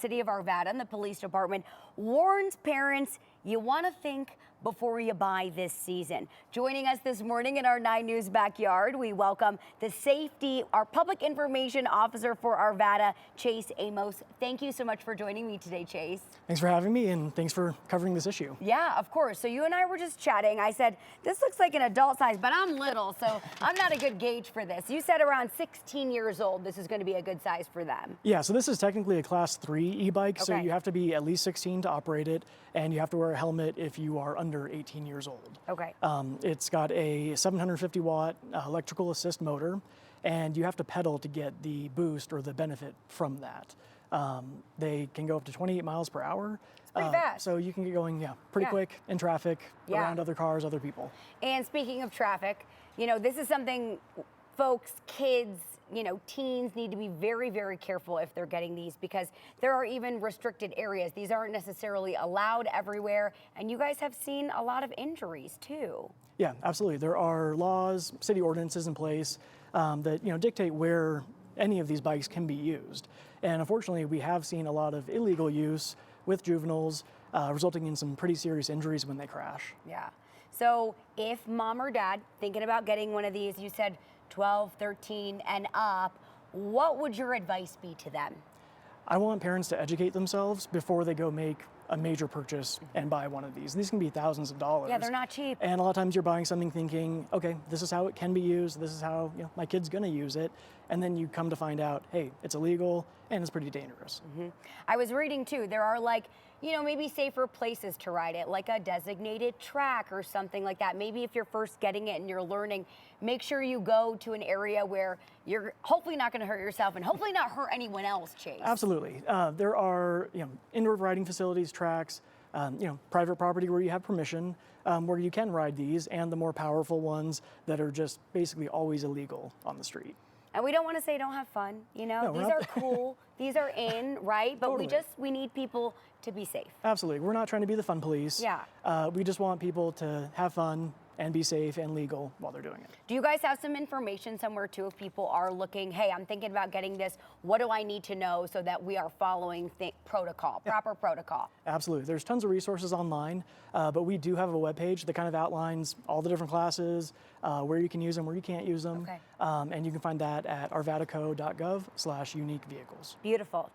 city of Arvada and the police department warns parents you want to think before you buy this season. Joining us this morning in our 9 News backyard, we welcome our public information officer for Arvada, Chase Amos. Thank you so much for joining me today, Chase. Thanks for having me, and thanks for covering this issue. Yeah, of course. So you and I were just chatting. I said, this looks like an adult size, but I'm little, so I'm not a good gauge for this. You said around 16 years old, this is going to be a good size for them. Yeah, so this is technically a Class 3 e-bike, so Okay. you have to be at least 16 to operate it, and you have to wear a helmet if you are under 18 years old. Okay. It's got a 750-watt electrical assist motor, and you have to pedal to get the boost or the benefit from that. They can go up to 28 miles per hour. It's pretty fast. So you can get going, pretty quick in traffic, around other cars, other people. And speaking of traffic, this is something folks, kids, teens need to be very, very careful if they're getting these, because there are even restricted areas. These aren't necessarily allowed everywhere, and you guys have seen a lot of injuries too. Yeah, absolutely. There are laws, city ordinances in place that dictate where any of these bikes can be used. And unfortunately, we have seen a lot of illegal use with juveniles, resulting in some pretty serious injuries when they crash. Yeah. So if mom or dad thinking about getting one of these, you said 12, 13 and up, what would your advice be to them? I want parents to educate themselves before they go make a major purchase and buy one of these. These can be thousands of dollars. Yeah, they're not cheap. And a lot of times you're buying something thinking, okay, this is how it can be used. This is how my kid's gonna use it. And then you come to find out, hey, it's illegal and it's pretty dangerous. Mm-hmm. I was reading too, there are maybe safer places to ride it, like a designated track or something like that. Maybe if you're first getting it and you're learning, make sure you go to an area where you're hopefully not going to hurt yourself and hopefully not hurt anyone else, Chase. Absolutely. There are indoor riding facilities, tracks, private property where you have permission, where you can ride these, and the more powerful ones that are just basically always illegal on the street. And we don't want to say don't have fun, No, these are cool, these are in, right? But Totally. we need people to be safe. Absolutely. We're not trying to be the fun police. Yeah. We just want people to have fun and be safe and legal while they're doing it. Do you guys have some information somewhere too if people are looking, hey, I'm thinking about getting this, what do I need to know so that we are following proper protocol? Absolutely. There's tons of resources online, but we do have a webpage that kind of outlines all the different classes, where you can use them, where you can't use them. Okay. And you can find that at arvadaco.gov/unique vehicles. Beautiful.